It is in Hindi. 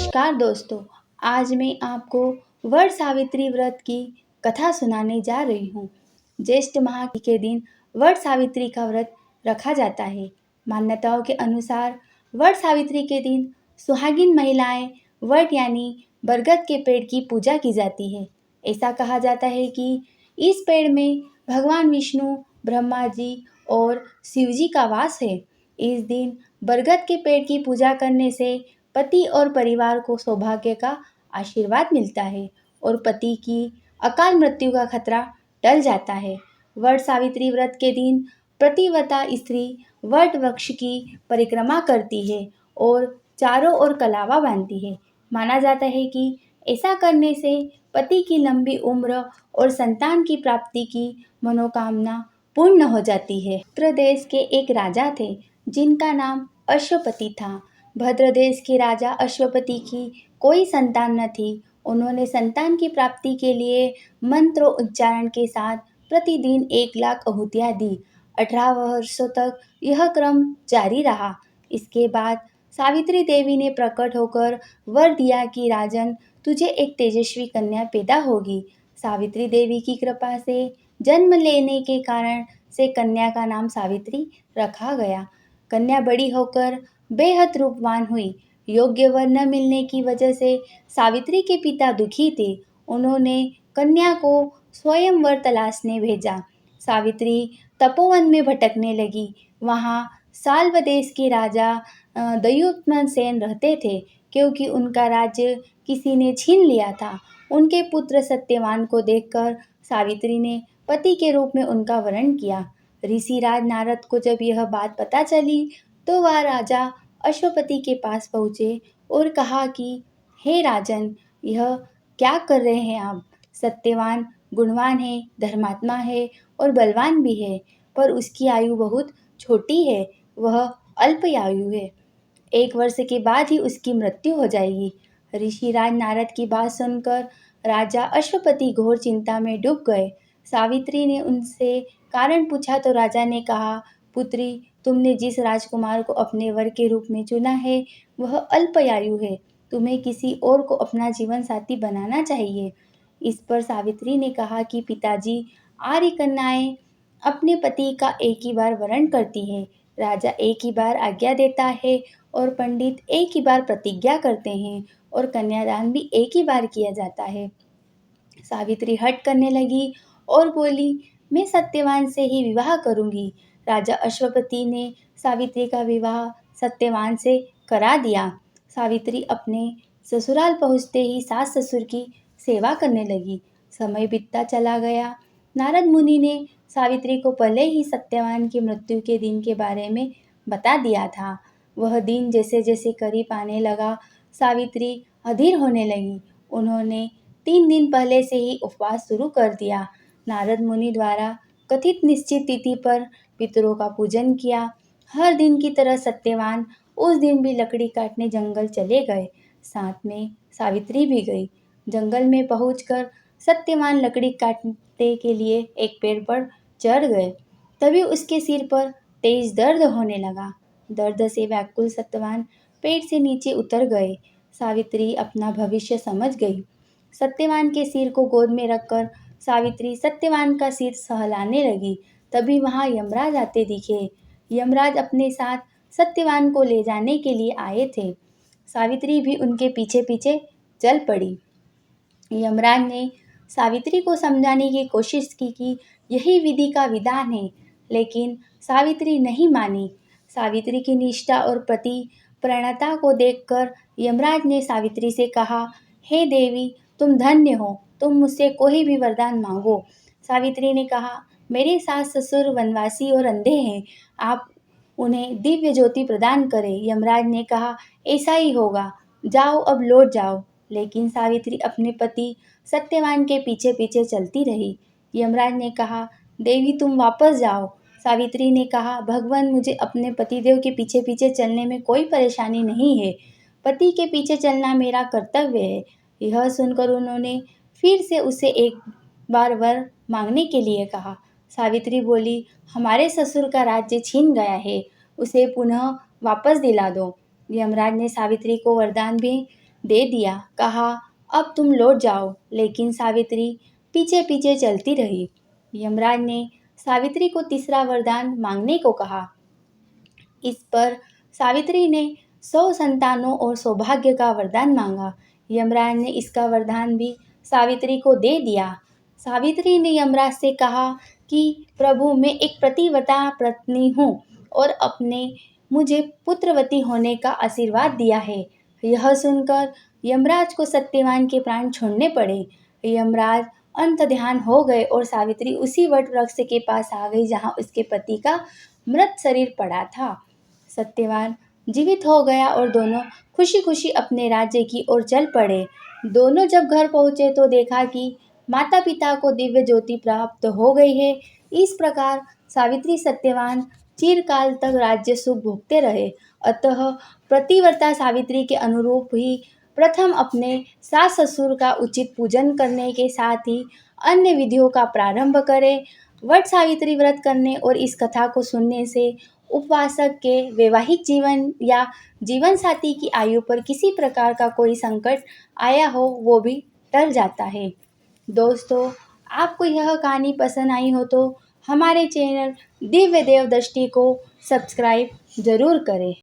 नमस्कार दोस्तों। आज मैं आपको वट सावित्री व्रत की कथा सुनाने जा रही हूँ। ज्येष्ठ माह के दिन वट सावित्री का व्रत रखा जाता है। मान्यताओं के अनुसार वट सावित्री के दिन सुहागिन महिलाएं वट यानी बरगद के पेड़ की पूजा की जाती है। ऐसा कहा जाता है कि इस पेड़ में भगवान विष्णु, ब्रह्मा जी और शिव जी का वास है। इस दिन बरगद के पेड़ की पूजा करने से पति और परिवार को सौभाग्य का आशीर्वाद मिलता है और पति की अकाल मृत्यु का खतरा टल जाता है। वट सावित्री व्रत के दिन प्रतिव्रता स्त्री वट वृक्ष की परिक्रमा करती है और चारों ओर कलावा बांधती है। माना जाता है कि ऐसा करने से पति की लंबी उम्र और संतान की प्राप्ति की मनोकामना पूर्ण हो जाती है। प्रदेश के एक राजा थे जिनका नाम अश्वपति था। भद्रदेश के राजा अश्वपति की कोई संतान न थी। उन्होंने संतान की प्राप्ति के लिए मंत्र उच्चारण के साथ प्रतिदिन 1 लाख आहुतियाँ दी। 18 वर्षों तक यह क्रम जारी रहा। इसके बाद सावित्री देवी ने प्रकट होकर वर दिया कि राजन, तुझे एक तेजस्वी कन्या पैदा होगी। सावित्री देवी की कृपा से जन्म लेने के कारण से कन्या का नाम सावित्री रखा गया। कन्या बड़ी होकर बेहद रूपवान हुई। योग्य वर न मिलने की वजह से सावित्री के पिता दुखी थे। उन्होंने कन्या को स्वयं वर तलाशने भेजा। सावित्री तपोवन में भटकने लगी। वहाँ साल्व देश के राजा दयुम्न सेन रहते थे, क्योंकि उनका राज्य किसी ने छीन लिया था। उनके पुत्र सत्यवान को देखकर सावित्री ने पति के रूप में उनका वरण किया। ऋषिराज नारद को जब यह बात पता चली तो वह राजा अश्वपति के पास पहुँचे और कहा कि हे राजन, यह क्या कर रहे हैं आप? सत्यवान गुणवान है, धर्मात्मा है और बलवान भी है, पर उसकी आयु बहुत छोटी है। वह अल्पआयु है। 1 वर्ष के बाद ही उसकी मृत्यु हो जाएगी। ऋषिराज नारद की बात सुनकर राजा अश्वपति घोर चिंता में डूब गए। सावित्री ने उनसे कारण पूछा तो राजा ने कहा, पुत्री, तुमने जिस राजकुमार को अपने वर के रूप में चुना है वह अल्पआयु है। तुम्हें किसी और को अपना जीवन साथी बनाना चाहिए। इस पर सावित्री ने कहा कि पिताजी, आर्य कन्याएं अपने पति का एक ही बार वरण करती है। राजा एक ही बार आज्ञा देता है और पंडित एक ही बार प्रतिज्ञा करते हैं और कन्यादान भी एक ही बार किया जाता है। सावित्री हट करने लगी और बोली, मैं सत्यवान से ही विवाह करूंगी। राजा अश्वपति ने सावित्री का विवाह सत्यवान से करा दिया। सावित्री अपने ससुराल पहुंचते ही सास ससुर की सेवा करने लगी। समय बीतता चला गया। नारद मुनि ने सावित्री को पहले ही सत्यवान की मृत्यु के दिन के बारे में बता दिया था। वह दिन जैसे जैसे करीब आने लगा, सावित्री अधीर होने लगी। उन्होंने 3 दिन पहले से ही उपवास शुरू कर दिया। नारद मुनि द्वारा कथित निश्चित तिथि पर पितरों का पूजन किया। हर दिन की तरह सत्यवान उस दिन भी लकड़ी काटने जंगल चले गए। साथ में सावित्री भी गई। जंगल में पहुंचकर सत्यवान लकड़ी काटने के लिए एक पेड़ पर चढ़ गए। तभी उसके सिर पर तेज दर्द होने लगा। दर्द से व्याकुल सत्यवान पेड़ से नीचे उतर गए। सावित्री अपना भविष्य समझ गई। सत्यवान के सिर को गोद में रखकर सावित्री सत्यवान का सिर सहलाने लगी। तभी वहां यमराज आते दिखे। यमराज अपने साथ सत्यवान को ले जाने के लिए आए थे। सावित्री भी उनके पीछे पीछे चल पड़ी। यमराज ने सावित्री को समझाने की कोशिश की कि यही विधि का विधान है, लेकिन सावित्री नहीं मानी। सावित्री की निष्ठा और पति प्रणता को देखकर यमराज ने सावित्री से कहा, हे देवी, तुम धन्य हो, तुम मुझसे कोई भी वरदान मांगो। सावित्री ने कहा, मेरे सास ससुर वनवासी और अंधे हैं, आप उन्हें दिव्य ज्योति प्रदान करें। यमराज ने कहा, ऐसा ही होगा, जाओ अब लौट जाओ। लेकिन सावित्री अपने पति सत्यवान के पीछे पीछे चलती रही। यमराज ने कहा, देवी तुम वापस जाओ। सावित्री ने कहा, भगवान, मुझे अपने पतिदेव के पीछे पीछे चलने में कोई परेशानी नहीं है। पति के पीछे चलना मेरा कर्तव्य है। यह सुनकर उन्होंने फिर से उसे एक बार वर मांगने के लिए कहा। सावित्री बोली, हमारे ससुर का राज्य छीन गया है, उसे पुनः वापस दिला दो। यमराज ने सावित्री को वरदान भी दे दिया। कहा, अब तुम लौट जाओ। लेकिन सावित्री पीछे पीछे चलती रही। यमराज ने सावित्री को तीसरा वरदान मांगने को कहा। इस पर सावित्री ने 100 संतानों और सौभाग्य का वरदान मांगा। यमराज ने इसका वरदान भी सावित्री को दे दिया। सावित्री ने यमराज से कहा कि प्रभु, मैं एक पतिव्रता पत्नी हूँ और अपने मुझे पुत्रवती होने का आशीर्वाद दिया है। यह सुनकर यमराज को सत्यवान के प्राण छोड़ने पड़े। यमराज अंत ध्यान हो गए और सावित्री उसी वट वृक्ष के पास आ गई जहाँ उसके पति का मृत शरीर पड़ा था। सत्यवान जीवित हो गया और दोनों खुशी खुशी अपने राज्य की ओर चल पड़े। दोनों जब घर पहुंचे तो देखा कि माता पिता को दिव्य ज्योति प्राप्त हो गई है। इस प्रकार सावित्री सत्यवान चिरकाल तक राज्य सुख भोगते रहे। अतः प्रतिव्रता सावित्री के अनुरूप ही प्रथम अपने सास ससुर का उचित पूजन करने के साथ ही अन्य विधियों का प्रारंभ करें। वट सावित्री व्रत करने और इस कथा को सुनने से उपवासक के वैवाहिक जीवन या जीवन साथी की आयु पर किसी प्रकार का कोई संकट आया हो वो भी टल जाता है। दोस्तों, आपको यह कहानी पसंद आई हो तो हमारे चैनल दिव्य देव दृष्टि को सब्सक्राइब ज़रूर करें।